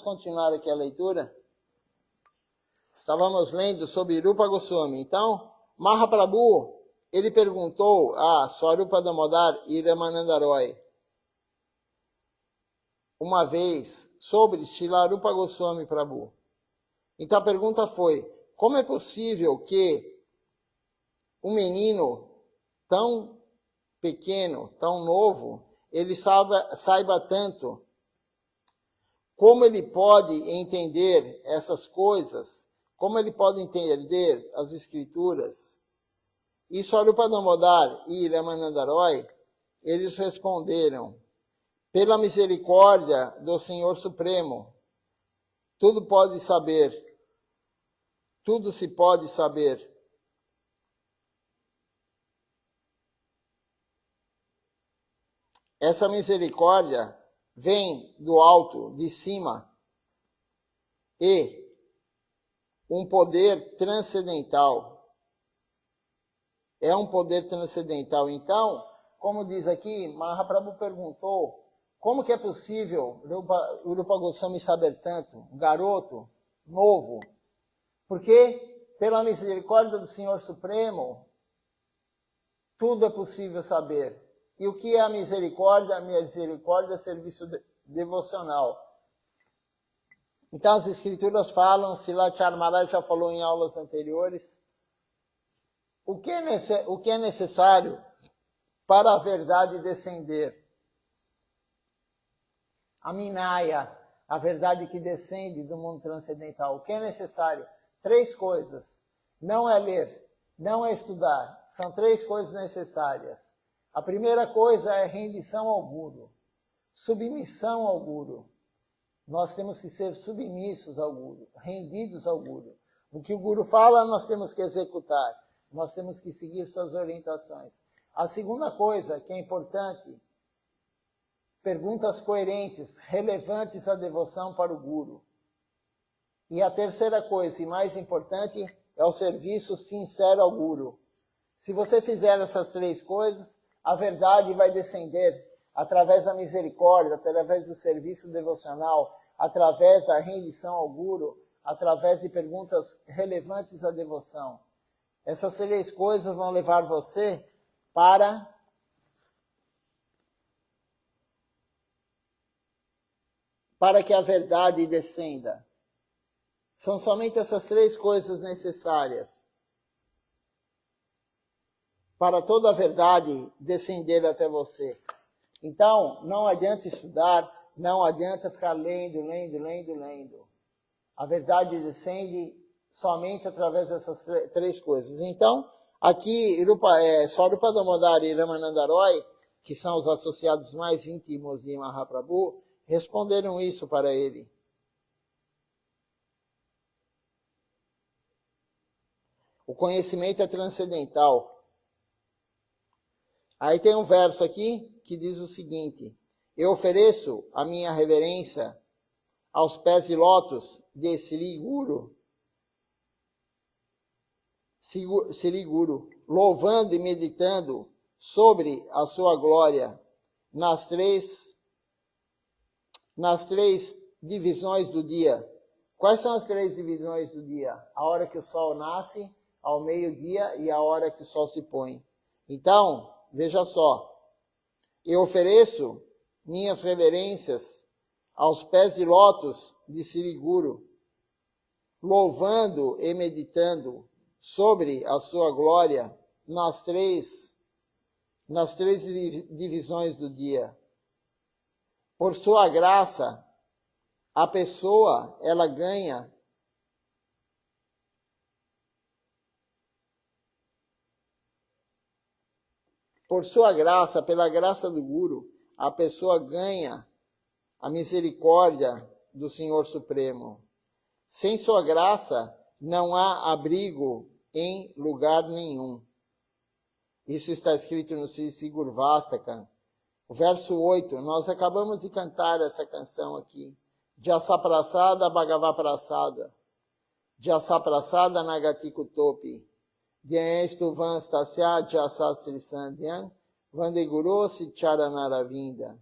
continuar aqui a leitura. Estávamos lendo sobre Rupa Goswami. Então, Mahaprabhu, ele perguntou a Swarupa Damodar e Ramananda Roy uma vez sobre Srila Rupa Goswami Prabhu. Então a pergunta foi: como é possível que um menino tão pequeno, tão novo, ele saiba tanto? Como ele pode entender essas coisas? Como ele pode entender as escrituras? E Swarupa Damodar e Ramananda Roy, eles responderam: pela misericórdia do Senhor Supremo, tudo pode saber, tudo se pode saber. Essa misericórdia vem do alto, de cima, e um poder transcendental. É um poder transcendental. Então, como diz aqui, Mahaprabhu perguntou: como que é possível o Rupa Goswami saber tanto? Um garoto, novo. Porque, pela misericórdia do Senhor Supremo, tudo é possível saber. E o que é a misericórdia? A misericórdia é serviço devocional. Então as escrituras falam, Srila Charmaraj já falou em aulas anteriores, o que é necessário para a verdade descender? A Minaya, a verdade que descende do mundo transcendental. O que é necessário? 3 coisas. Não é ler, não é estudar. São 3 coisas necessárias. A primeira coisa é rendição ao Guru, submissão ao Guru. Nós temos que ser submissos ao Guru, rendidos ao Guru. O que o Guru fala, nós temos que executar. Nós temos que seguir suas orientações. A segunda coisa que é importante, perguntas coerentes, relevantes à devoção para o Guru. E a terceira coisa, e mais importante, é o serviço sincero ao Guru. Se você fizer essas 3 coisas, a verdade vai descender através da misericórdia, através do serviço devocional, através da rendição ao Guru, através de perguntas relevantes à devoção. Essas 3 coisas vão levar você para que a verdade descenda. São somente essas 3 coisas necessárias para toda a verdade descender até você. Então, não adianta estudar, não adianta ficar lendo. A verdade descende somente através dessas 3 coisas. Então, aqui, Swarupa Damodar e Ramananda Roy, que são os associados mais íntimos de Mahaprabhu, responderam isso para ele. O conhecimento é transcendental. Aí tem um verso aqui que diz o seguinte: eu ofereço a minha reverência aos pés de lótus de Sri Guru, louvando e meditando sobre a sua glória nas três divisões do dia. Quais são as 3 divisões do dia? A hora que o sol nasce, ao meio-dia e a hora que o sol se põe. Então, veja só, eu ofereço minhas reverências aos pés de lótus de Sri Guru, louvando e meditando sobre a sua glória nas três divisões do dia. Por sua graça, a pessoa, ela ganha por sua graça, pela graça do Guru, a pessoa ganha a misericórdia do Senhor Supremo. Sem sua graça, não há abrigo em lugar nenhum. Isso está escrito no Sri Gurvastaka. O verso 8, nós acabamos de cantar essa canção aqui. Jasa prasada bhagava prasada. Jasa prasada nagati kutopi. Dhyanestu vanstasya jasa srisandhyam. Vandeguru si charanaravinda.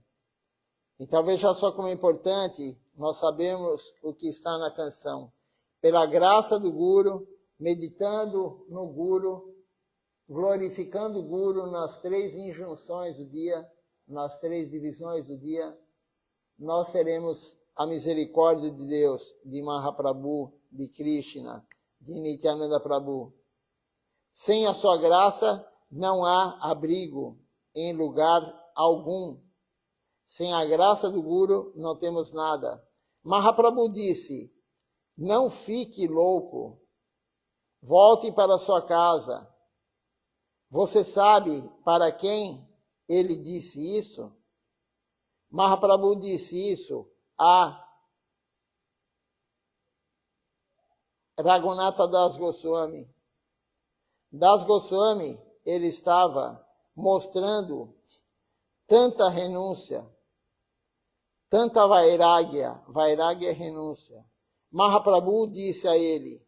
Então veja só como é importante nós sabemos o que está na canção. Pela graça do Guru, meditando no Guru, glorificando o Guru nas 3 injunções do dia, nas 3 divisões do dia, nós teremos a misericórdia de Deus, de Mahaprabhu, de Krishna, de Nityananda Prabhu. Sem a sua graça, não há abrigo em lugar algum. Sem a graça do Guru, não temos nada. Mahaprabhu disse, não fique louco, volte para sua casa. Você sabe para quem ele disse isso? Mahaprabhu disse isso a Raghunatha Das Goswami. Das Goswami, ele estava mostrando tanta renúncia, tanta vairagya, vairagya é renúncia. Mahaprabhu disse a ele,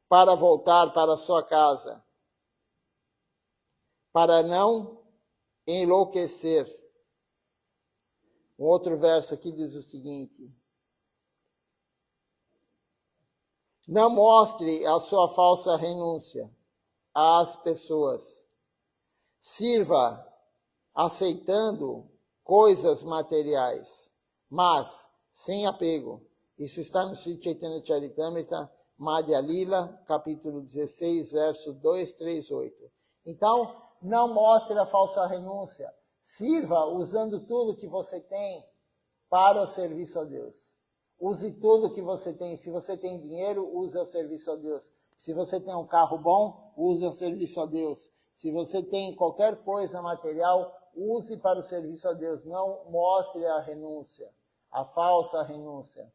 para voltar para sua casa, para não enlouquecer. Um outro verso aqui diz o seguinte, não mostre a sua falsa renúncia às pessoas. Sirva aceitando coisas materiais, mas sem apego. Isso está no Sri Chaitanya Charitamrita, Madhya Lila, capítulo 16, verso 238. Então, não mostre a falsa renúncia. Sirva usando tudo que você tem para o serviço a Deus. Use tudo que você tem. Se você tem dinheiro, use ao serviço a Deus. Se você tem um carro bom, use ao serviço a Deus. Se você tem qualquer coisa material, use para o serviço a Deus. Não mostre a renúncia, a falsa renúncia.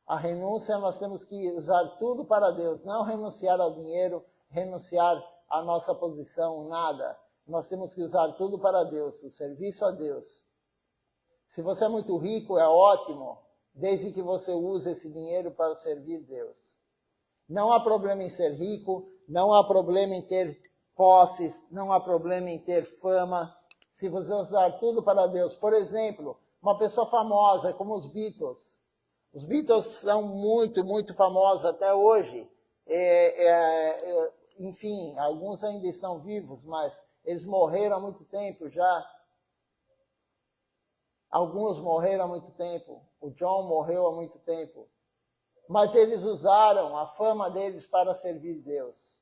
A renúncia, nós temos que usar tudo para Deus. Não renunciar ao dinheiro, renunciar à nossa posição, nada. Nós temos que usar tudo para Deus, o serviço a Deus. Se você é muito rico, é ótimo, desde que você use esse dinheiro para servir Deus. Não há problema em ser rico, não há problema em ter posses, não há problema em ter fama, se você usar tudo para Deus. Por exemplo, uma pessoa famosa como os Beatles. Os Beatles são muito, muito famosos até hoje. Enfim, alguns ainda estão vivos, mas eles morreram há muito tempo já. Alguns morreram há muito tempo. O John morreu há muito tempo. Mas eles usaram a fama deles para servir Deus.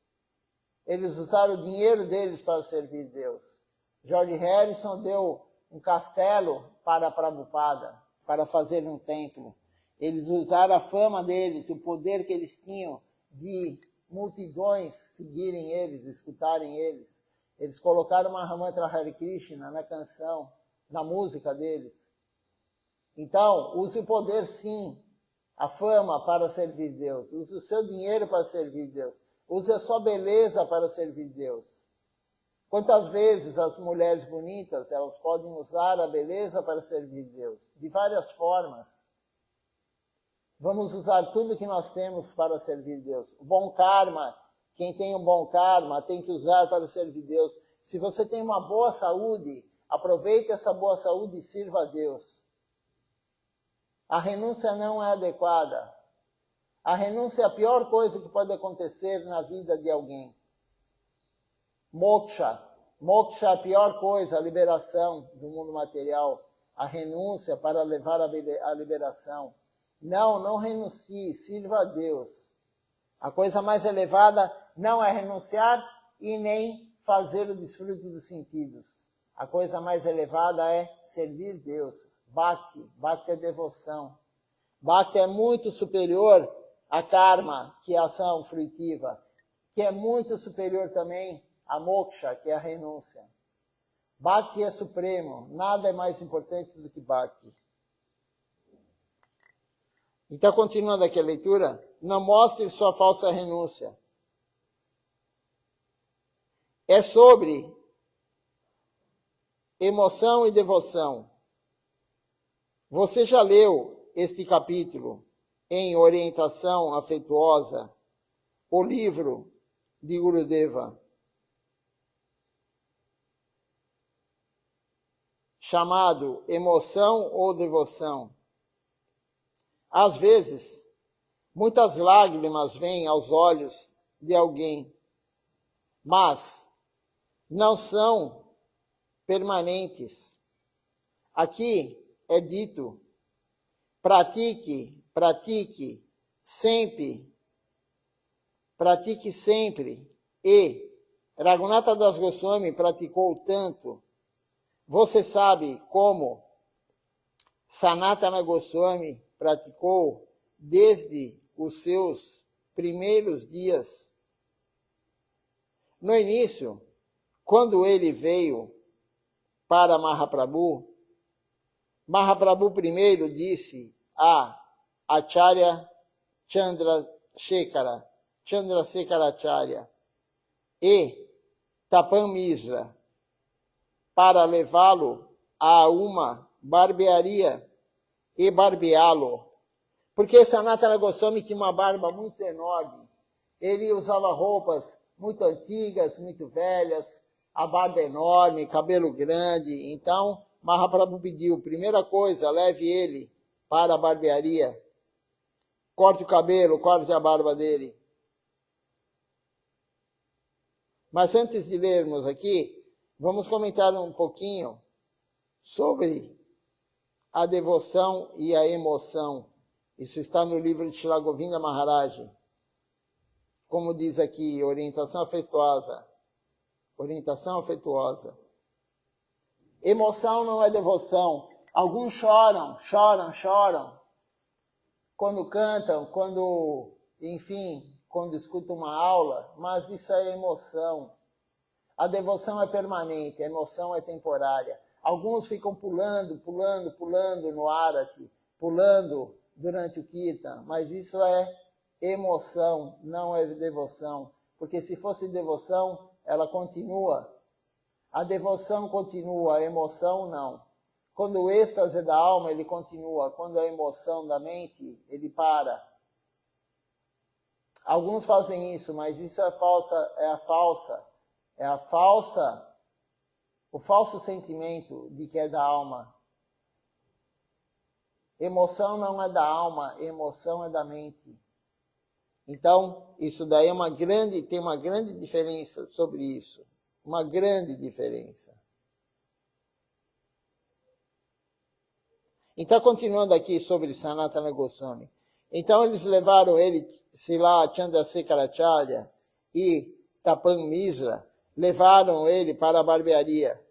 Eles usaram o dinheiro deles para servir Deus. George Harrison deu um castelo para Prabhupada, para fazer um templo. Eles usaram a fama deles, o poder que eles tinham de multidões seguirem eles, escutarem eles. Eles colocaram Mahamantra Hare Krishna na canção, na música deles. Então, use o poder sim, a fama para servir Deus. Use o seu dinheiro para servir Deus. Use a sua beleza para servir Deus. Quantas vezes as mulheres bonitas, elas podem usar a beleza para servir Deus? De várias formas. Vamos usar tudo que nós temos para servir Deus. O bom karma, quem tem um bom karma tem que usar para servir Deus. Se você tem uma boa saúde, aproveite essa boa saúde e sirva a Deus. A renúncia não é adequada. A renúncia é a pior coisa que pode acontecer na vida de alguém. Moksha. Moksha é a pior coisa, a liberação do mundo material. A renúncia para levar a liberação. Não renuncie, sirva a Deus. A coisa mais elevada não é renunciar e nem fazer o desfrute dos sentidos. A coisa mais elevada é servir Deus. Bhakti é devoção. Bhakti é muito superior a karma, que é a ação fruitiva, que é muito superior também a moksha, que é a renúncia. Bhakti é supremo, nada é mais importante do que Bhakti. Então, continuando aqui a leitura, não mostre sua falsa renúncia. É sobre emoção e devoção. Você já leu este capítulo em Orientação Afetuosa, o livro de Gurudeva, chamado Emoção ou Devoção? Às vezes, muitas lágrimas vêm aos olhos de alguém, mas não são permanentes. Aqui é dito, pratique sempre. E Raghunatha Das Goswami praticou tanto. Você sabe como Sanatana Goswami praticou desde os seus primeiros dias. No início, quando ele veio para Mahaprabhu, Mahaprabhu primeiro disse a Acharya Chandrasekharacharya e Tapan Misra para levá-lo a uma barbearia e barbeá-lo. Porque Sanatana Goswami tinha uma barba muito enorme. Ele usava roupas muito antigas, muito velhas, a barba enorme, cabelo grande. Então, Mahaprabhu pediu, primeira coisa, leve ele para a barbearia. Corte o cabelo, corte a barba dele. Mas antes de lermos aqui, vamos comentar um pouquinho sobre a devoção e a emoção. Isso está no livro de Srila Govinda Maharaj. Como diz aqui, orientação afetuosa. Orientação afetuosa. Emoção não é devoção. Alguns choram quando cantam, quando escutam uma aula, mas isso é emoção. A devoção é permanente, a emoção é temporária. Alguns ficam pulando no Arati, pulando durante o Kirtan, mas isso é emoção, não é devoção. Porque se fosse devoção, ela continua. A devoção continua, a emoção não. Quando o êxtase da alma, ele continua. Quando a emoção da mente, ele para. Alguns fazem isso, mas isso é o falso sentimento de que é da alma. Emoção não é da alma, emoção é da mente. Então, isso daí tem uma grande diferença sobre isso. Uma grande diferença. Então, continuando aqui sobre Sanatana Goswami. Então, eles levaram ele, Srila Chandrasekharacharya e Tapan Misra, levaram ele para a barbearia.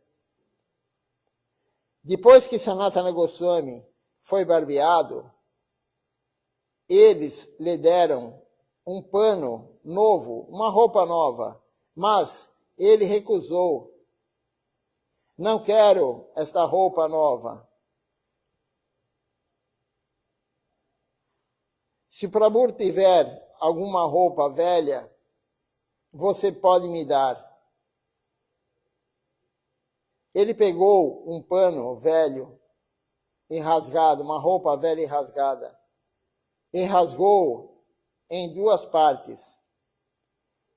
Depois que Sanatana Goswami foi barbeado, eles lhe deram um pano novo, uma roupa nova, mas ele recusou. Não quero esta roupa nova. Se Prabhu tiver alguma roupa velha, você pode me dar. Ele pegou um pano velho e rasgado, uma roupa velha e rasgada, e rasgou em duas partes.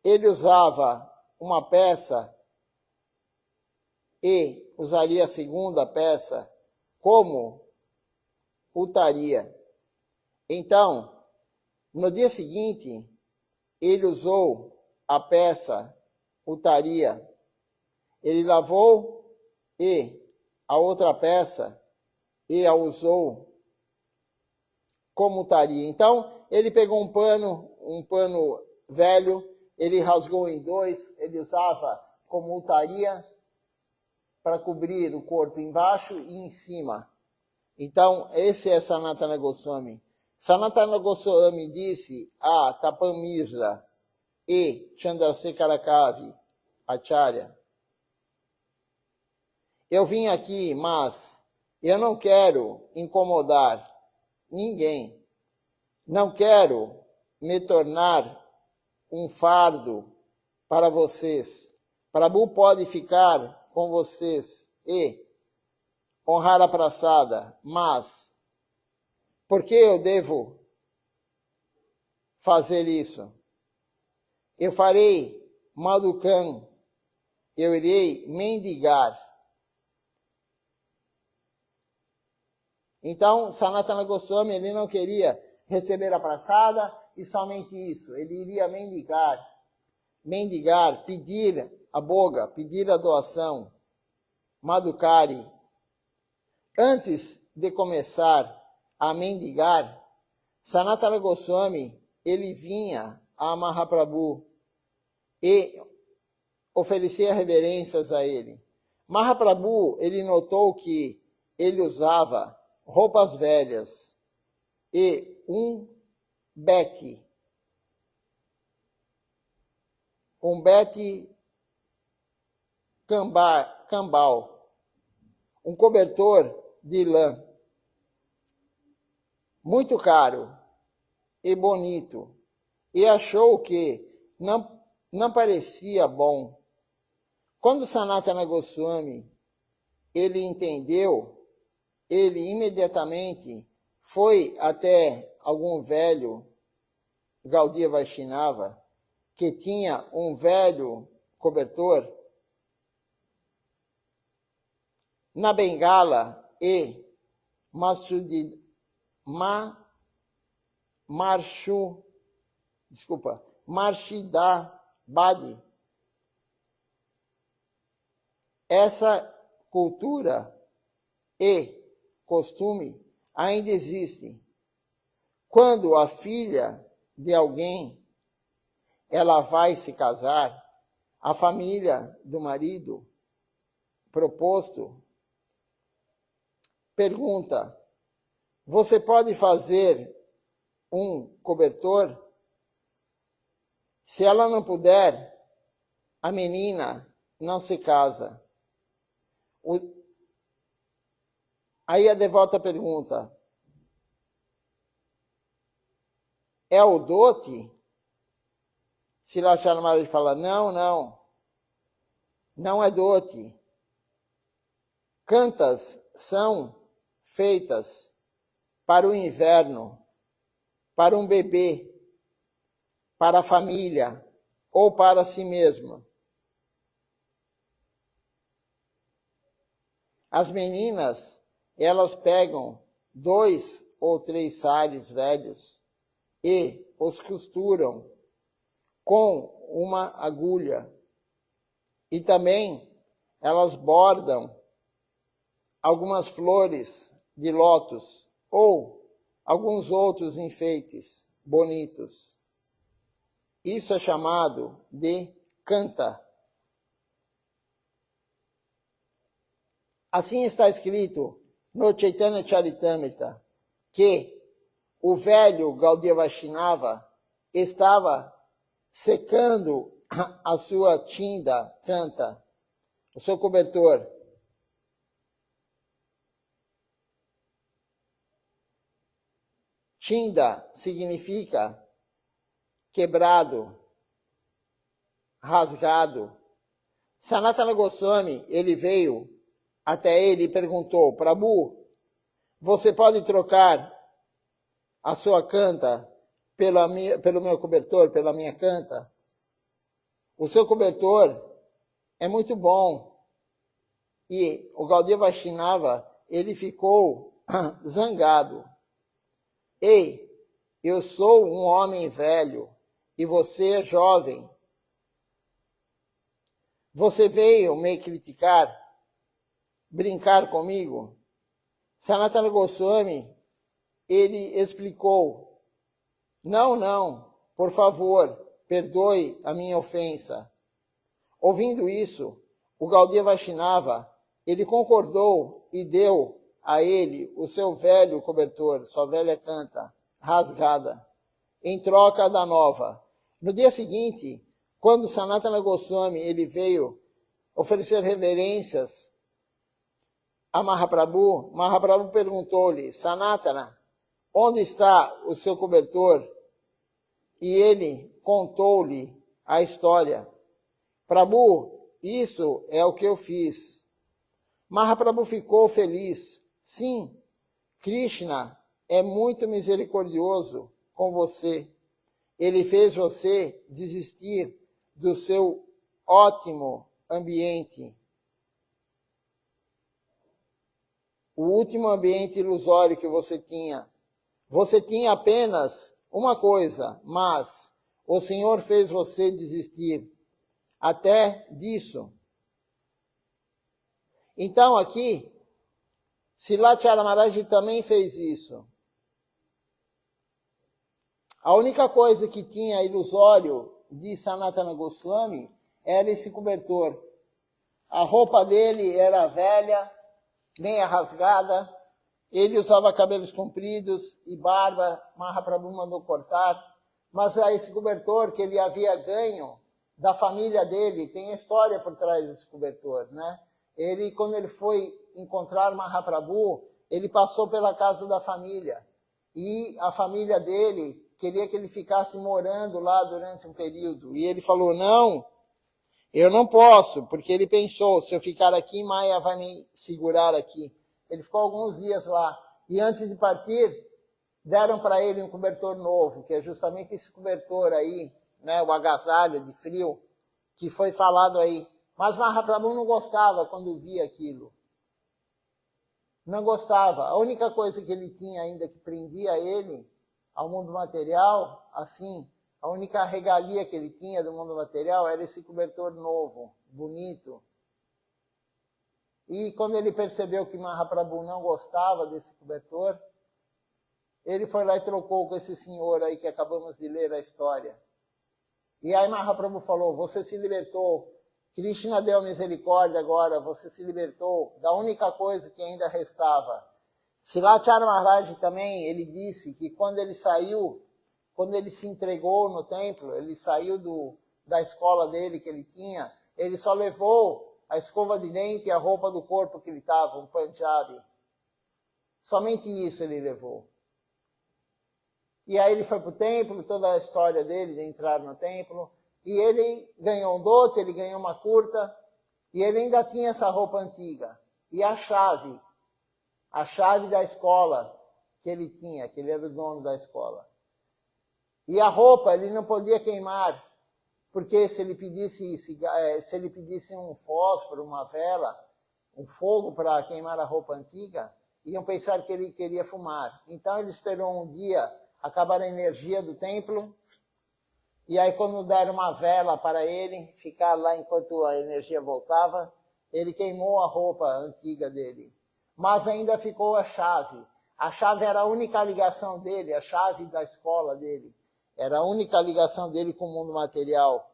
Ele usava uma peça e usaria a segunda peça como utaria. Então, no dia seguinte, ele usou a peça utaria. Ele lavou e a outra peça e a usou como utaria. Então, ele pegou um pano velho, ele rasgou em dois, ele usava como utaria para cobrir o corpo embaixo e em cima. Então, esse é Sanatana Goswami. Sanatana Goswami disse a Tapan Misra e Chandrasekharacharya, Acharya: eu vim aqui, mas eu não quero incomodar ninguém. Não quero me tornar um fardo para vocês. Prabhu pode ficar com vocês e honrar a praçada, mas por que eu devo fazer isso? Eu farei madhukan, eu irei mendigar. Então, Sanatana Goswami, ele não queria receber a praçada e somente isso. Ele iria mendigar, pedir a boga, pedir a doação, Madhukari. Antes de começar a mendigar, Sanatana Goswami, ele vinha a Mahaprabhu e oferecia reverências a ele. Mahaprabhu, ele notou que ele usava roupas velhas e um bete cambal, um cobertor de lã, muito caro e bonito, e achou que não parecia bom. Quando Sanatana Goswami, ele entendeu, ele imediatamente foi até algum velho Gaudiya Vaishnava, que tinha um velho cobertor, na bengala e Marshidabadi. Essa cultura e costume ainda existe. Quando a filha de alguém ela vai se casar, a família do marido proposto pergunta: você pode fazer um cobertor? Se ela não puder, a menina não se casa. Aí a devota pergunta: é o dote? Silachara Maharaj fala: não é dote. Cantas são feitas para o inverno, para um bebê, para a família ou para si mesmo. As meninas, elas pegam 2 ou 3 sares velhos e os costuram com uma agulha. E também elas bordam algumas flores de lótus ou alguns outros enfeites bonitos. Isso é chamado de canta. Assim está escrito no Chaitanya Charitamrita que o velho Gaudiya Vaishnava estava secando a sua tinda, canta, o seu cobertor. Tinda significa quebrado, rasgado. Sanatana Goswami, ele veio até ele e perguntou: Prabhu, você pode trocar a sua canta pelo meu cobertor, pela minha canta? O seu cobertor é muito bom. E o Gaudiya Vaishnava, ele ficou zangado. Ei, eu sou um homem velho e você é jovem. Você veio me criticar, brincar comigo? Sanatana Goswami, ele explicou: não, por favor, perdoe a minha ofensa. Ouvindo isso, o Gaudiya Vaishnava, ele concordou e deu a ele o seu velho cobertor, sua velha canta, rasgada, em troca da nova. No dia seguinte, quando Sanatana Goswami ele veio oferecer reverências a Mahaprabhu, Mahaprabhu perguntou-lhe: Sanatana, onde está o seu cobertor? E ele contou-lhe a história. Prabhu, isso é o que eu fiz. Mahaprabhu ficou feliz. Sim, Krishna é muito misericordioso com você. Ele fez você desistir do seu ótimo ambiente. o último ambiente ilusório que você tinha. Você tinha apenas uma coisa, mas o Senhor fez você desistir até disso. Então aqui, Srila Maharaj também fez isso. A única coisa que tinha ilusório de Sanatana Goswami era esse cobertor. A roupa dele era velha, meia rasgada, ele usava cabelos compridos e barba, Mahaprabhu mandou cortar, mas esse cobertor que ele havia ganho da família dele, tem história por trás desse cobertor, né? Ele, quando ele foi encontrar Mahaprabhu, ele passou pela casa da família, e a família dele queria que ele ficasse morando lá durante um período, e ele falou, não, eu não posso, porque ele pensou, se eu ficar aqui, Maya vai me segurar aqui. Ele ficou alguns dias lá, e antes de partir, deram para ele um cobertor novo, que é justamente esse cobertor aí, né, o agasalho de frio, que foi falado aí. Mas Mahaprabhu não gostava quando via aquilo. Não gostava. A única coisa que ele tinha ainda que prendia ele ao mundo material, assim, a única regalia que ele tinha do mundo material era esse cobertor novo, bonito. E quando ele percebeu que Mahaprabhu não gostava desse cobertor, ele foi lá e trocou com esse senhor aí que acabamos de ler a história. E aí Mahaprabhu falou, você se libertou, Krishna deu misericórdia agora, você se libertou da única coisa que ainda restava. Srila Maharaj também, ele disse que quando ele saiu, quando ele se entregou no templo, ele saiu da escola dele que ele tinha, ele só levou a escova de dente e a roupa do corpo que ele estava, um Punjabi. Somente isso ele levou. E aí ele foi para o templo, toda a história dele de entrar no templo, e ele ganhou um dote, ele ganhou uma curta, e ele ainda tinha essa roupa antiga. E a chave da escola que ele tinha, que ele era o dono da escola. E a roupa ele não podia queimar, porque se ele pedisse um fósforo, uma vela, um fogo para queimar a roupa antiga, iam pensar que ele queria fumar. Então ele esperou um dia acabar a energia do templo, e aí quando deram uma vela para ele ficar lá enquanto a energia voltava, ele queimou a roupa antiga dele. Mas ainda ficou a chave. A chave era a única ligação dele, a chave da escola dele. Era a única ligação dele com o mundo material.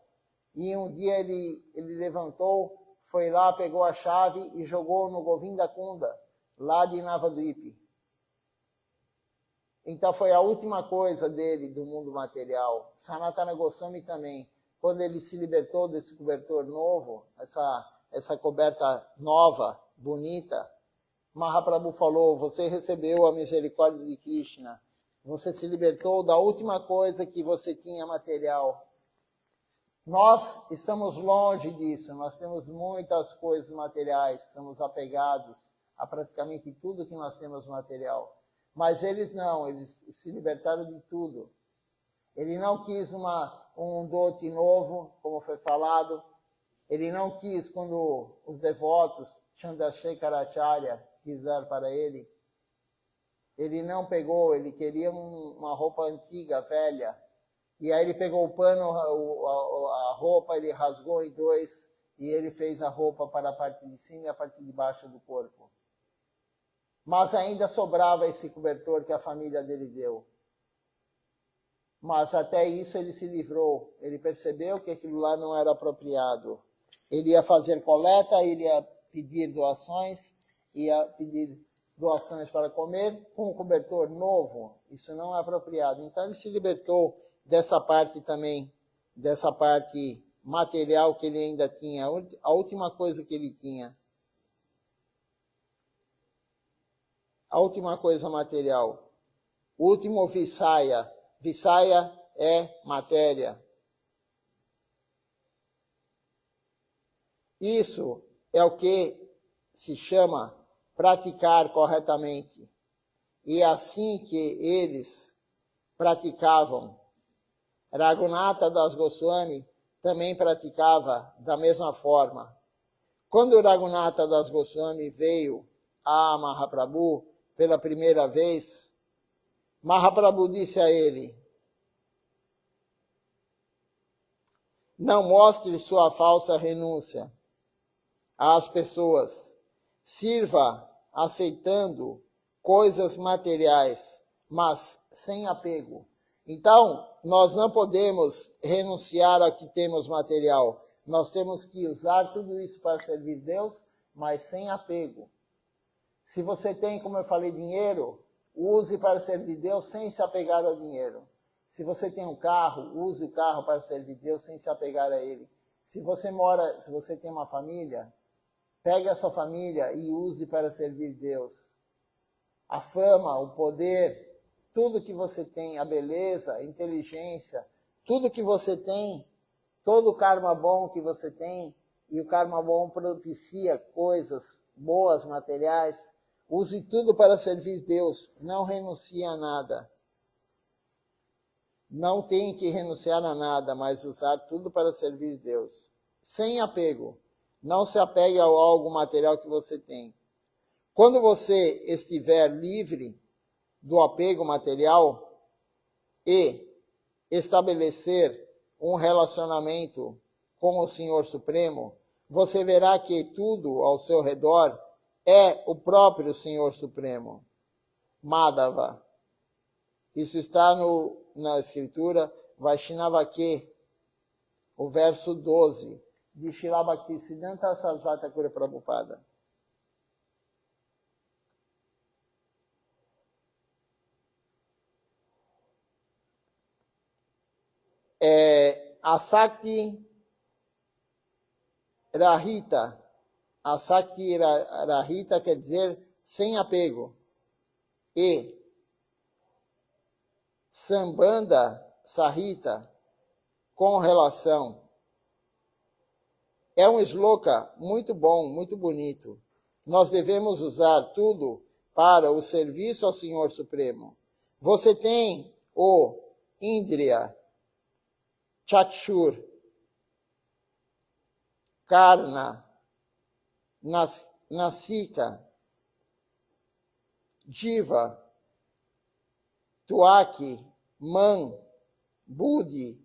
E um dia ele levantou, foi lá, pegou a chave e jogou no Govinda Kunda, lá de Navadvipa. Então foi a última coisa dele do mundo material. Sanatana Goswami também, quando ele se libertou desse cobertor novo, essa coberta nova, bonita, Mahaprabhu falou, você recebeu a misericórdia de Krishna. Você se libertou da última coisa que você tinha material. Nós estamos longe disso. Nós temos muitas coisas materiais. Somos apegados a praticamente tudo que nós temos material. Mas eles não. Eles se libertaram de tudo. Ele não quis um dote novo, como foi falado. Ele não quis quando os devotos, Chandrasekharacharya, quis dar para ele. Ele não pegou, ele queria uma roupa antiga, velha. E aí ele pegou o pano, a roupa, ele rasgou em dois e ele fez a roupa para a parte de cima e a parte de baixo do corpo. Mas ainda sobrava esse cobertor que a família dele deu. Mas até isso ele se livrou. Ele percebeu que aquilo lá não era apropriado. Ele ia fazer coleta, ele ia pedir doações, ia pedir doações para comer com um cobertor novo. Isso não é apropriado. Então ele se libertou dessa parte também, dessa parte material que ele ainda tinha, a última coisa que ele tinha. A última coisa material. O último Visaya. Visaya é matéria. Isso é o que se chama praticar corretamente. E é assim que eles praticavam. Raghunatha Das Goswami também praticava da mesma forma. Quando Raghunatha Das Goswami veio a Mahaprabhu pela primeira vez, Mahaprabhu disse a ele: não mostre sua falsa renúncia às pessoas. Sirva aceitando coisas materiais, mas sem apego. Então, nós não podemos renunciar ao que temos material. Nós temos que usar tudo isso para servir Deus, mas sem apego. Se você tem, como eu falei, dinheiro, use para servir Deus sem se apegar ao dinheiro. Se você tem um carro, use o carro para servir Deus sem se apegar a ele. Se você tem uma família, pegue a sua família e use para servir Deus. A fama, o poder, tudo que você tem, a beleza, a inteligência, tudo que você tem, todo o karma bom que você tem, e o karma bom propicia coisas boas, materiais, use tudo para servir Deus, não renuncie a nada. Não tem que renunciar a nada, mas usar tudo para servir Deus. Sem apego. Não se apegue a algo material que você tem. Quando você estiver livre do apego material e estabelecer um relacionamento com o Senhor Supremo, você verá que tudo ao seu redor é o próprio Senhor Supremo, Madhava. Isso está na escritura Vaishnavake, o verso 12, de Srila Bhaktisiddhanta Sarasvati Thakur Prabhupada. Asakti Rahita. Asakti Rahita quer dizer sem apego. E Sambandha Sahita, com relação. É um shloka muito bom, muito bonito. Nós devemos usar tudo para o serviço ao Senhor Supremo. Você tem o Indriya, Chakshur, Karna, Nasika, Jiva, Tuaki, Man, Buddhi,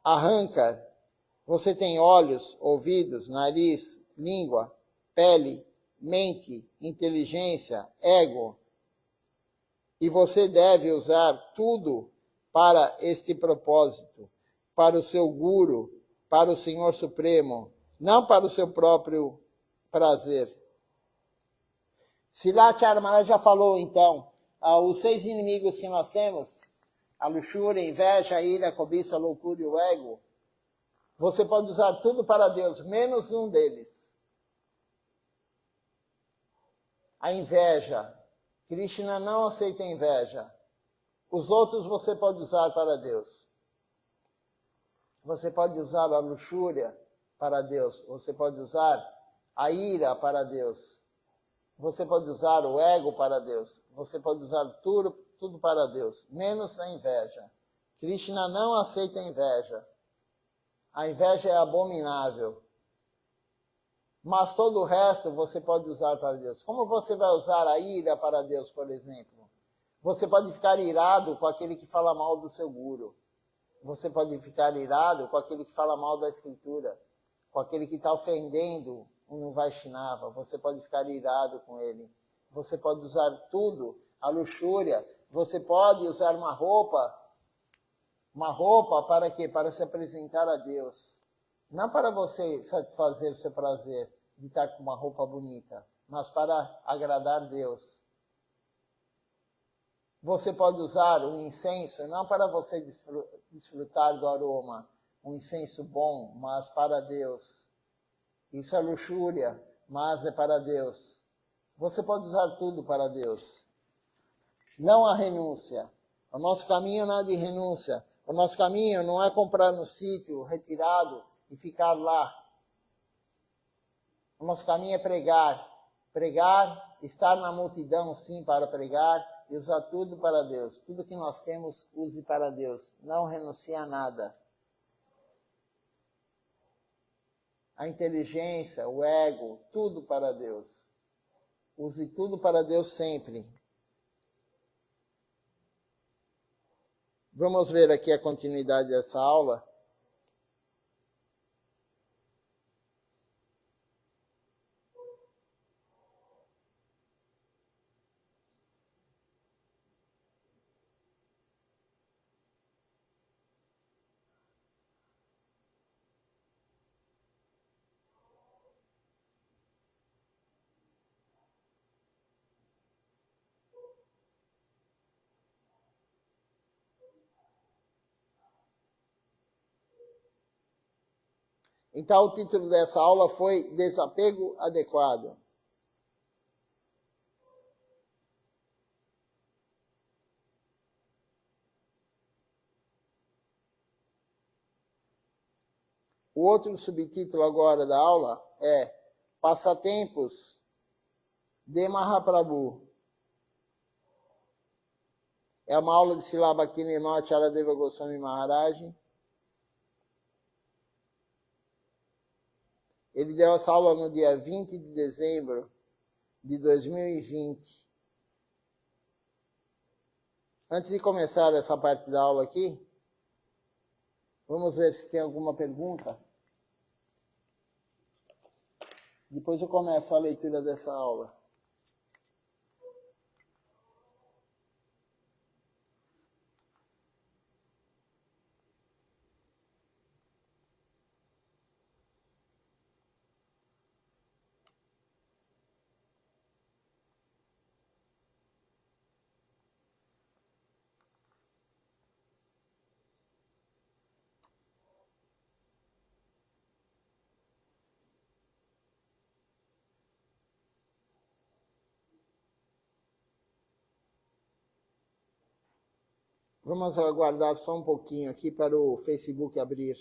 Ahankar. Você tem olhos, ouvidos, nariz, língua, pele, mente, inteligência, ego. E você deve usar tudo para este propósito, para o seu Guru, para o Senhor Supremo, não para o seu próprio prazer. Silacharya Maharaj já falou, então, os 6 inimigos que nós temos, a luxúria, a inveja, a ira, a cobiça, a loucura e o ego. Você pode usar tudo para Deus, menos um deles. A inveja. Krishna não aceita inveja. Os outros você pode usar para Deus. Você pode usar a luxúria para Deus. Você pode usar a ira para Deus. Você pode usar o ego para Deus. Você pode usar tudo para Deus, menos a inveja. Krishna não aceita inveja. A inveja é abominável. Mas todo o resto você pode usar para Deus. Como você vai usar a ira para Deus, por exemplo? Você pode ficar irado com aquele que fala mal do seu guru. Você pode ficar irado com aquele que fala mal da escritura. Com aquele que está ofendendo um Vaishnava. Você pode ficar irado com ele. Você pode usar tudo. A luxúria. Você pode usar uma roupa. Uma roupa para quê? Para se apresentar a Deus. Não para você satisfazer o seu prazer de estar com uma roupa bonita, mas para agradar Deus. Você pode usar um incenso, não para você desfrutar do aroma, um incenso bom, mas para Deus. Isso é luxúria, mas é para Deus. Você pode usar tudo para Deus. Não há renúncia. O nosso caminho não é de renúncia. O nosso caminho não é comprar no sítio retirado e ficar lá. O nosso caminho é pregar. Pregar, estar na multidão sim para pregar e usar tudo para Deus. Tudo que nós temos, use para Deus. Não renuncie a nada. A inteligência, o ego, tudo para Deus. Use tudo para Deus sempre. Vamos ver aqui a continuidade dessa aula. Então, o título dessa aula foi Desapego Adequado. O outro subtítulo agora da aula é Passatempos de Mahaprabhu. É uma aula de Srila Bhaktivinoda Acharyadeva Goswami Maharaj. Ele deu essa aula no dia 20 de dezembro de 2020. Antes de começar essa parte da aula aqui, vamos ver se tem alguma pergunta. Depois eu começo a leitura dessa aula. Vamos aguardar só um pouquinho aqui para o Facebook abrir.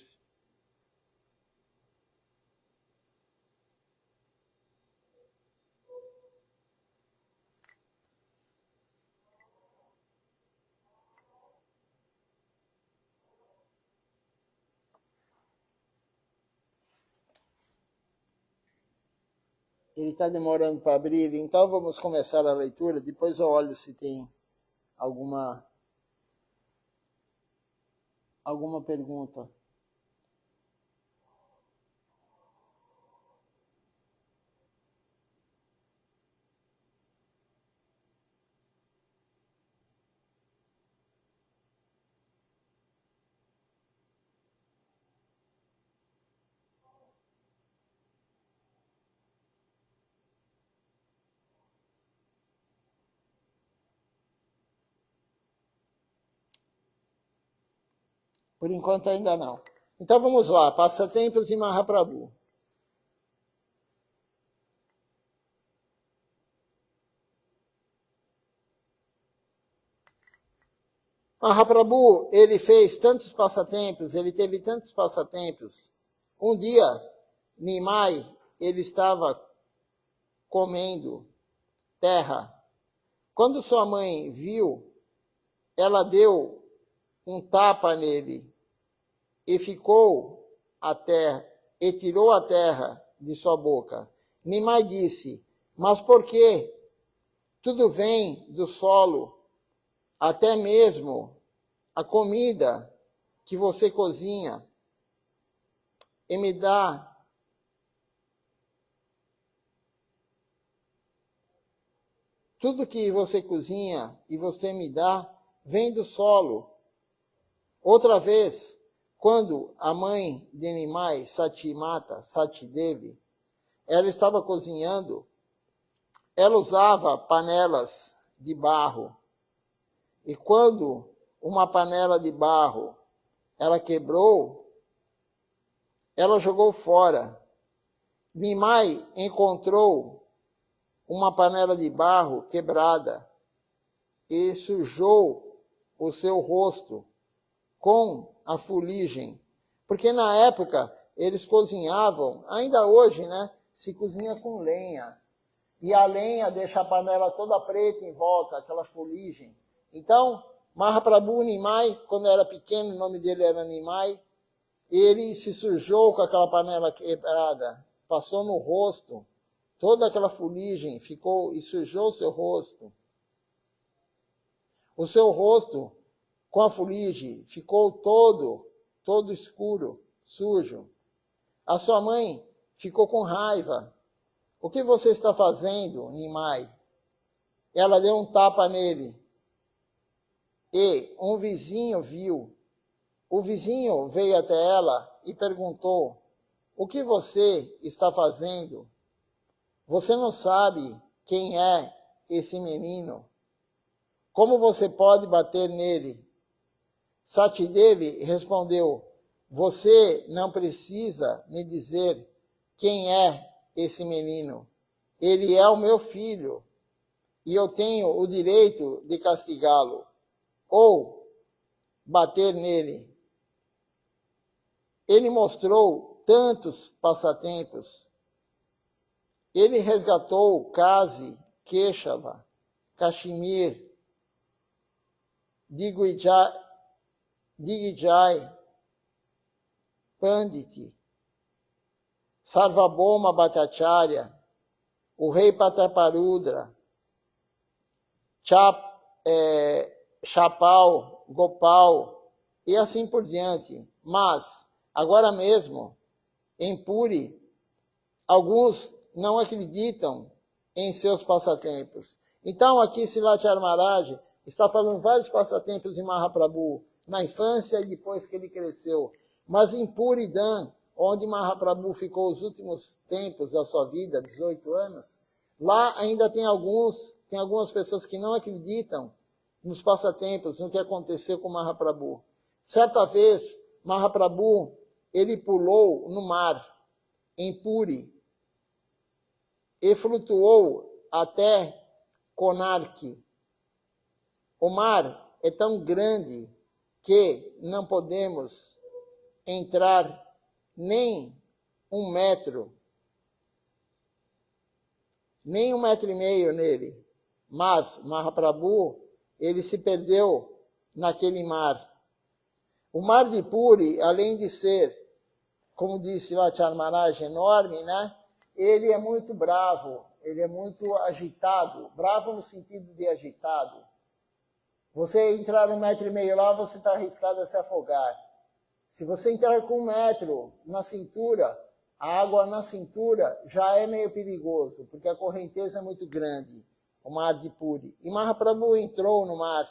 Ele está demorando para abrir, então vamos começar a leitura. Depois eu olho se tem alguma pergunta. Por enquanto ainda não. Então vamos lá, Passatempos de Mahaprabhu. Mahaprabhu, ele fez tantos passatempos, ele teve tantos passatempos. Um dia, Nimai, ele estava comendo terra. Quando sua mãe viu, ela deu um tapa nele e ficou a terra, e tirou a terra de sua boca. Nimai disse, mas por quê? Tudo vem do solo, até mesmo a comida que você cozinha e me dá. Tudo que você cozinha e você me dá vem do solo. Outra vez, quando a mãe de Nimai, Satimata, Satidevi, ela estava cozinhando, ela usava panelas de barro. E quando uma panela de barro ela quebrou, ela jogou fora. Nimai encontrou uma panela de barro quebrada e sujou o seu rosto com a fuligem. Porque na época eles cozinhavam, ainda hoje, né? Se cozinha com lenha. E a lenha deixa a panela toda preta em volta, aquela fuligem. Então, Mahaprabhu Nimai, quando era pequeno, o nome dele era Nimai, ele se sujou com aquela panela quebrada, passou no rosto toda aquela fuligem ficou e sujou seu rosto. O seu rosto, com a fuligem, ficou todo escuro, sujo. A sua mãe ficou com raiva. O que você está fazendo, Nimai? Ela deu um tapa nele. E um vizinho viu. O vizinho veio até ela e perguntou: o que você está fazendo? Você não sabe quem é esse menino? Como você pode bater nele? Satidevi respondeu: você não precisa me dizer quem é esse menino. Ele é o meu filho e eu tenho o direito de castigá-lo ou bater nele. Ele mostrou tantos passatempos. Ele resgatou Kazi, Keshava, Kashmir, Digvijay, Pandit, Sarvabhauma Bhattacharya, o rei Prataparudra, Chapal, Gopal e assim por diante. Mas, agora mesmo, em Puri, alguns não acreditam em seus passatempos. Então, aqui Srivacharya Maharaj está falando vários passatempos de Mahaprabhu, na infância e depois que ele cresceu. Mas em Puridam, onde Mahaprabhu ficou os últimos tempos da sua vida, 18 anos, lá ainda tem algumas pessoas que não acreditam nos passatempos, no que aconteceu com Mahaprabhu. Certa vez, Mahaprabhu, ele pulou no mar, em Puri, e flutuou até Konark. O mar é tão grande que não podemos entrar nem 1 metro, nem 1,5 metros nele. Mas Mahaprabhu, ele se perdeu naquele mar. O mar de Puri, além de ser, como disse Srivacharya Maharaj, enorme, né? Ele é muito bravo, ele é muito agitado. Bravo no sentido de agitado. Você entrar 1,5 metro lá, você está arriscado a se afogar. Se você entrar com 1 metro na cintura, a água na cintura já é meio perigoso, porque a correnteza é muito grande, o mar de Puri. E Mahaprabhu entrou no mar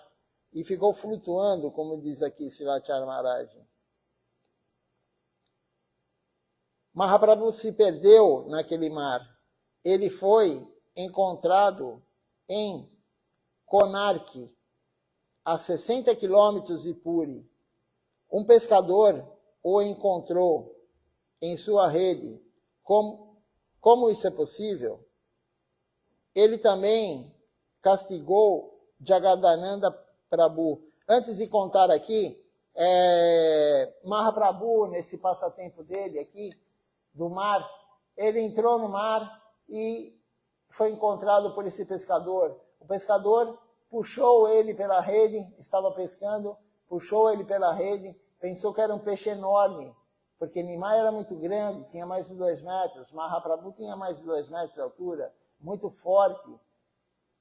e ficou flutuando, como diz aqui Srivacharya Maharaj. Mahaprabhu se perdeu naquele mar. Ele foi encontrado em Konark, a 60 quilômetros de Puri. Um pescador o encontrou em sua rede. Como isso é possível? Ele também castigou Jagadananda Prabhu. Antes de contar aqui, Mahaprabhu, nesse passatempo dele aqui, do mar, ele entrou no mar e foi encontrado por esse pescador. O pescador puxou ele pela rede, estava pescando, puxou ele pela rede, pensou que era um peixe enorme, porque Nimai era muito grande, tinha mais de 2 metros, Mahaprabhu tinha mais de 2 metros de altura, muito forte.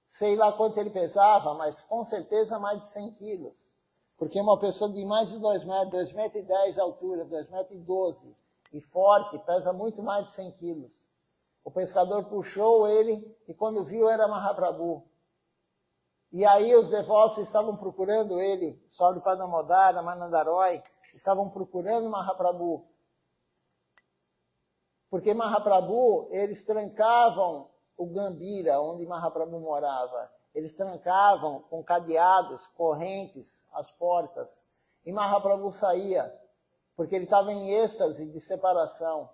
Sei lá quanto ele pesava, mas com certeza mais de 100 quilos. Porque uma pessoa de mais de 2 metros, 2,10 metros de altura, 2,12 metros, e forte, pesa muito mais de 100 quilos. O pescador puxou ele e quando viu era Mahaprabhu. E aí os devotos estavam procurando ele, Saurabha Damodara, Ramanandaroy, estavam procurando Mahaprabhu. Porque Mahaprabhu, eles trancavam o Gambira, onde Mahaprabhu morava. Eles trancavam com cadeados, correntes, as portas. E Mahaprabhu saía, porque ele estava em êxtase de separação.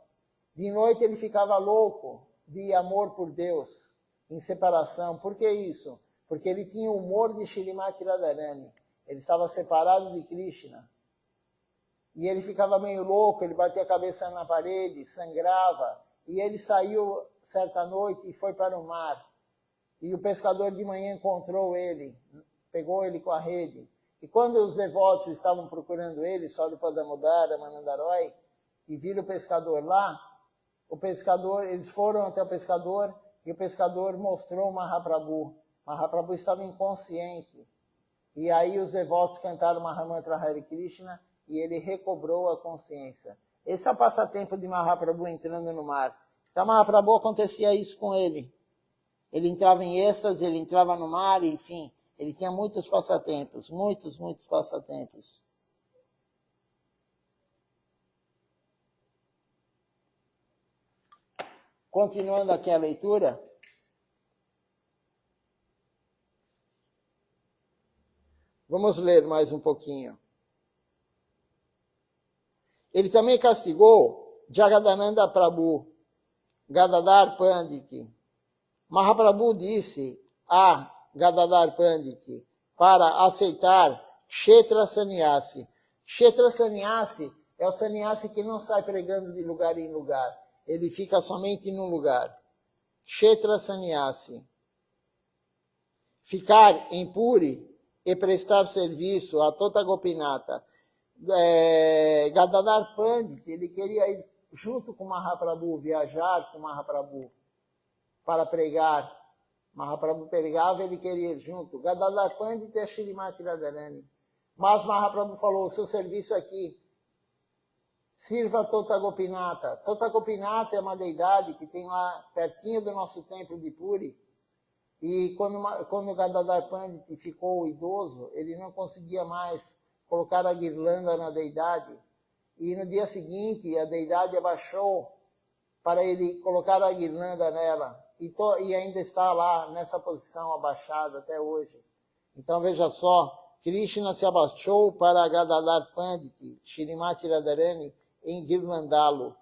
De noite ele ficava louco de amor por Deus, em separação. Por que isso? Porque ele tinha o humor de Shrimati Radharani. Ele estava separado de Krishna. E ele ficava meio louco, ele batia a cabeça na parede, sangrava. E ele saiu certa noite e foi para o mar. E o pescador de manhã encontrou ele, pegou ele com a rede. E quando os devotos estavam procurando ele, Saurabha Damodara, Ramanandaroy, e viram o pescador lá, eles foram até o pescador e o pescador mostrou Mahaprabhu. Mahaprabhu estava inconsciente. E aí os devotos cantaram Mahamantra Hare Krishna e ele recobrou a consciência. Esse é o passatempo de Mahaprabhu entrando no mar. Então Mahaprabhu acontecia isso com ele. Ele entrava em êxtase, ele entrava no mar, enfim. Ele tinha muitos passatempos, muitos passatempos. Continuando aqui a leitura. Vamos ler mais um pouquinho. Ele também castigou Jagadananda Prabhu, Gadadhar Pandit. Mahaprabhu disse a Gadadhar Pandit para aceitar Kshetra Sannyasi. Kshetra Sannyasi é o sannyasi que não sai pregando de lugar em lugar. Ele fica somente num lugar. Kshetra Sannyasi. Ficar em Puri e prestar serviço a Tota Gopinata. Gadadhar Pandit, ele queria ir junto com Mahaprabhu, viajar com Mahaprabhu para pregar. Mahaprabhu pregava, ele queria ir junto. Gadadhar Pandit é Shrimati Radharani. Mas Mahaprabhu falou, o seu serviço aqui, sirva Tota Gopinata. Tota Gopinata é uma deidade que tem lá pertinho do nosso templo de Puri. E quando Gadadhar Pandit ficou idoso, ele não conseguia mais colocar a guirlanda na deidade. E no dia seguinte, a deidade abaixou para ele colocar a guirlanda nela. E ainda está lá, nessa posição, abaixada até hoje. Então, veja só, Krishna se abaixou para Gadadhar Pandit, Shrimati Radharani, em guirlandá-lo.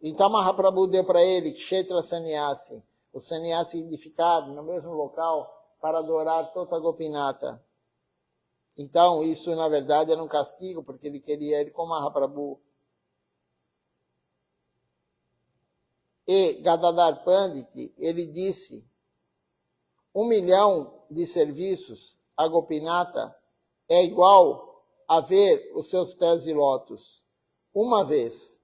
Então, Mahaprabhu deu para ele Kshetra Sannyasi, o sannyasi edificado no mesmo local para adorar Tota Gopinata. Então, isso, na verdade, era um castigo, porque ele queria ir com Mahaprabhu. E Gadadhar Pandit, ele disse, 1 milhão de serviços a Gopinata é igual a ver os seus pés de lótus uma vez.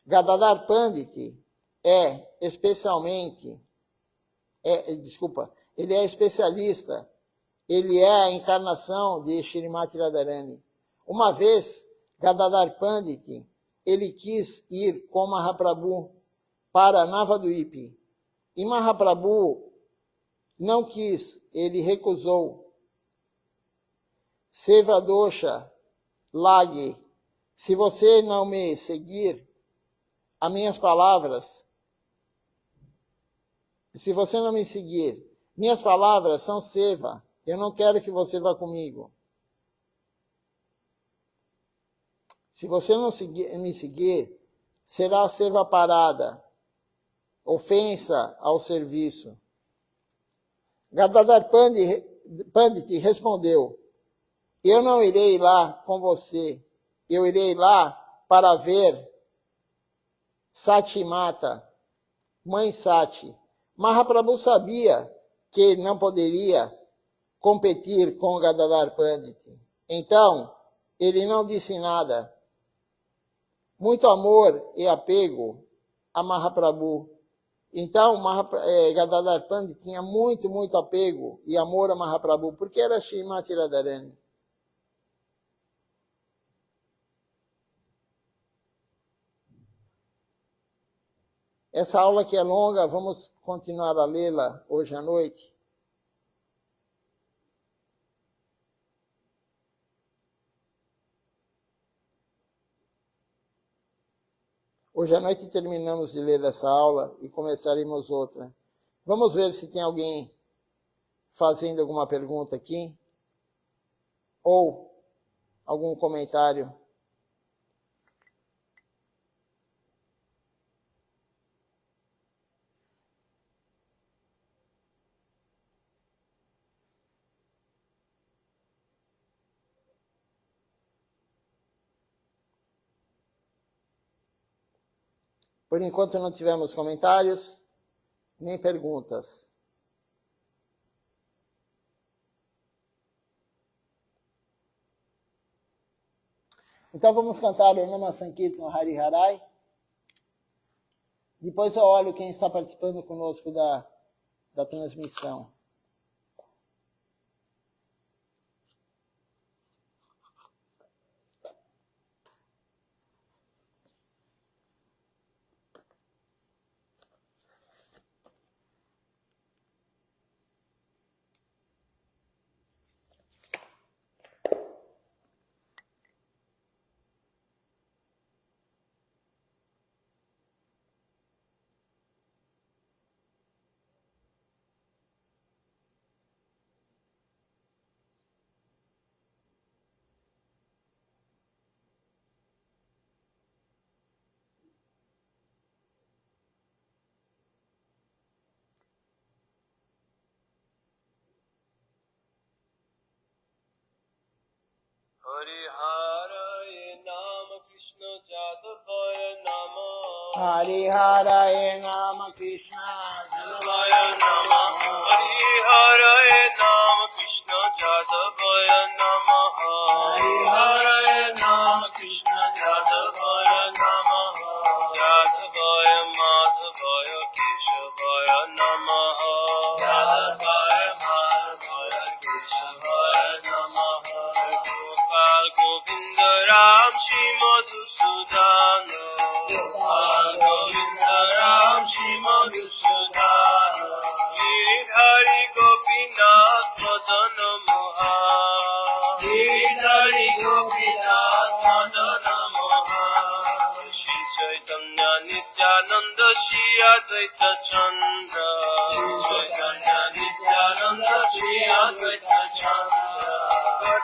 Gadadhar Pandit ele é especialista, ele é a encarnação de Shrimati Radharani. Uma vez, Gadadhar Pandit, ele quis ir com Mahaprabhu para Navadvipa. E Mahaprabhu não quis, ele recusou. Sevadosha Lage, se você não me seguir as minhas palavras, se você não me seguir, minhas palavras são seva, eu não quero que você vá comigo. Se você não me seguir, será seva parada, ofensa ao serviço. Gadadhar Pandit respondeu, eu não irei lá com você, eu irei lá para ver Satimata, mãe Sati. Mahaprabhu sabia que ele não poderia competir com Gadadhar Pandit. Então, ele não disse nada. Muito amor e apego a Mahaprabhu. Então, Gadadhar Pandit tinha muito apego e amor a Mahaprabhu, porque era Shrimati Radharani. Essa aula que é longa, vamos continuar a lê-la hoje à noite. Hoje à noite terminamos de ler essa aula e começaremos outra. Vamos ver se tem alguém fazendo alguma pergunta aqui ou algum comentário. Por enquanto não tivemos comentários, nem perguntas. Então vamos cantar o Nama Sankirtan Hari Harai. Depois eu olho quem está participando conosco da transmissão. Hariharaya Nama Krishna Jadavaya Nama Hariharaya Nama Krishna Jadavaya Nama Hariharaya Nama Krishna Jadavaya Nama Hariharaya Nama Krishna Jadavaya Nama Jadavaya Madhavaya Keshavaya Nama Jadavaya Madhavaya Keshavaya Nama Govinda Ram Shri Madhusudana Govinda Ram Shri Madhusudana Hari Gopinath Madana Mohan Hari Gopinath Madana Mohan Shri Chaitanya Nityananda Shri Advaita Chandra Chaitanya Nityananda Shri Advaita Chandra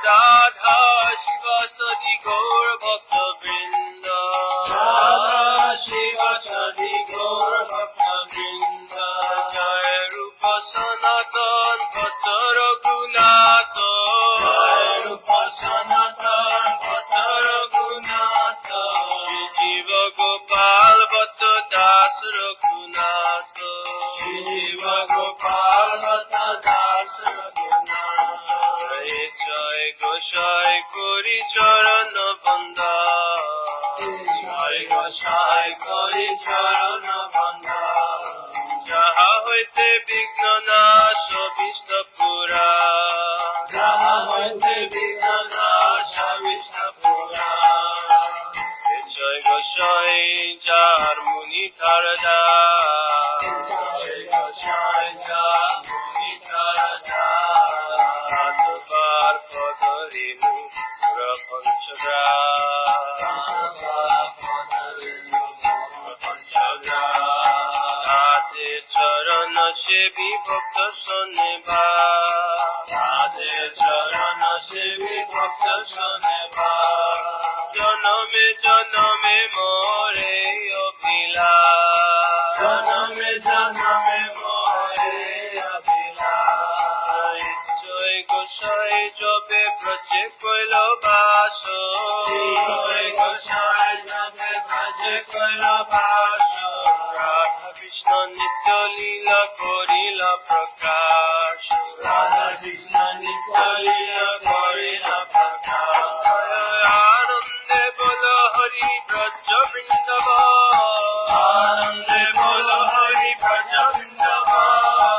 Radha Shiva Sadi Gaur Bhakta Vrinda Radha Shiva Sadi Gaur Bhakta Vrinda Jai Rupa Sanatan Bhatta Raghunatha Jai Rupa Sanatan Bhatta Raghunatha Shri Jiva Gopal Bhatta Das Raghunatha Shri Jiva Gopal Bhatta Das Raghunatha Jai Goshai Kori Charana Banda Jai Goshai Kori Charana Banda Jaha hoite Vigna Nasha Vishnapura Jaha hoite Vigna Nasha Vishnapura Jai Goshai Jar Muni Tarada Jai Goshai Jar Muni Tarada Asavar Padarinu Rapanchagra Radhe Charana Sevi Bhakta Saneva Radhe Charana Sevi Bhakta Saneva Janame Janame More Abhila Janame Janame More Abhila Jai Goshai Jobe Braje Koilo Baso Jai Goshai Jobe Braje Koilo Baso Radha Krishna Nitya Leela Korila Prakash Radha Krishna Nitya Leela Korila Prakash Anande Bolo Hari Braja Vrindavan Anande Bolo Hari Braja Vrindavan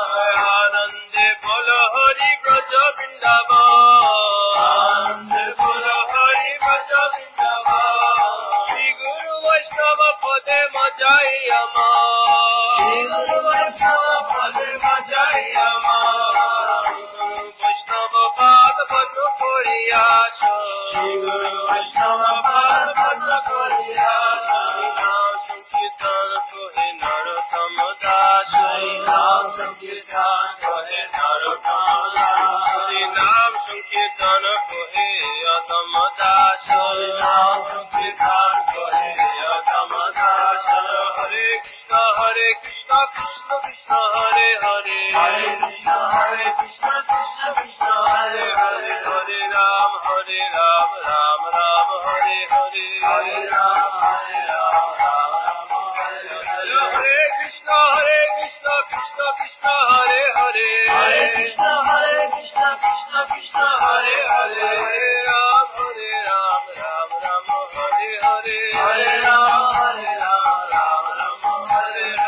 Anande Bolo Hari Braja Vrindavan Anande Bolo Hari Braja Vrindavan Shri Guru Vaishnava Pade Majai Ama Shri Guru Vaishnava Pade Majai Ama Shri Guru Vaishnava Pade Bhadra Koriyasha Shri Guru Vaishnava Pade Bhadra Koriyasha Nam Sankirtan Kohe Narottama Das Nam Sankirtan Kohe Narottama Das Nam Sankirtan Kohe Adama Das Nam Sankirtan Kohe Adama Das Hare Krishna Krishna Krishna Hare Hare Hare Krishna Krishna Krishna Hare Hare Hare Ram Ram Ram Hare Hare Hare Ram Ram Hare Hare Hare Krishna Krishna Krishna Hare Hare Hare Krishna Krishna Krishna Hare Hare Hare Ram Ram Ram Hare Hare Hare Ram Ram Ram Hare Hare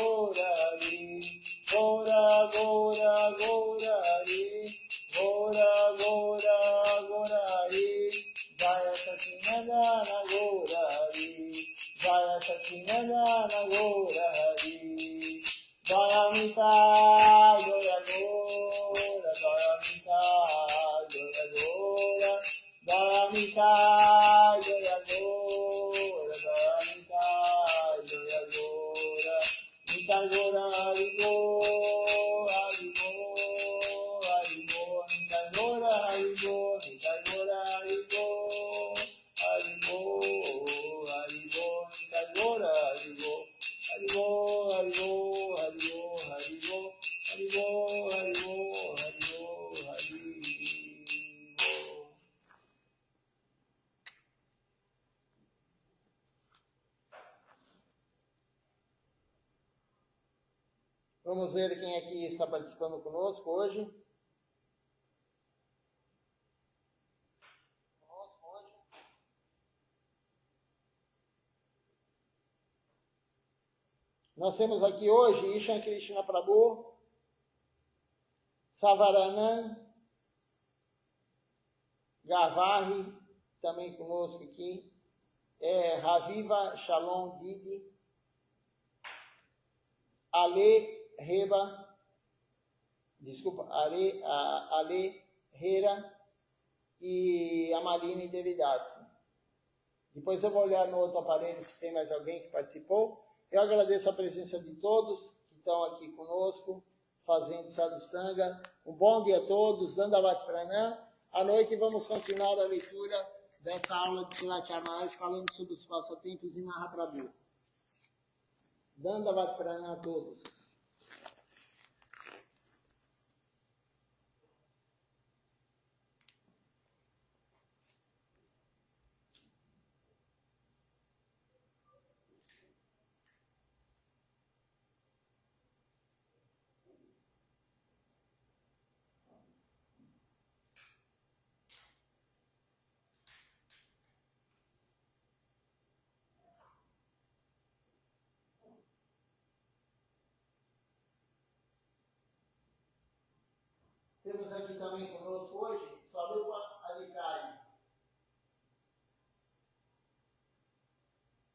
Gaurari, Gaura Gaura Gaurari, Gaura Gaura Gaurari, Jaya Satinandana Gaurari, Jaya Satinandana Gaurari, Jaya Mita, Jaya Gaura, Jaya Mita, Jaya Gaura, Jaya Mita, Jaya Gaura, Jaya Mita, Jaya Gaura, Mita Gaura, Haribo, Haribo, Haribo, Mita Gaura, Haribo, Mita Gaura, Haribo, Haribo, Haribo, Mita Gaura, Haribo, Haribo, Haribo, Haribo, Haribo, Haribo, Haribo, Haribo, Haribo. Vamos ver quem aqui está participando conosco hoje. Nós temos aqui hoje Ishan Krishna Prabhu, Savaranand, Gavarri, também conosco aqui, Raviva Shalom Didi, Ale Reba, desculpa, Ale Hera e Amaline Devidasi. Depois eu vou olhar no outro aparelho se tem mais alguém que participou. Eu agradeço a presença de todos que estão aqui conosco, fazendo Sadhusanga. Um bom dia a todos, Dandavat Pranam. À noite vamos continuar a leitura dessa aula de Srimad Maharaj, falando sobre os passatempos de Mahaprabhu. Dandavat Pranam a todos. Temos aqui também conosco hoje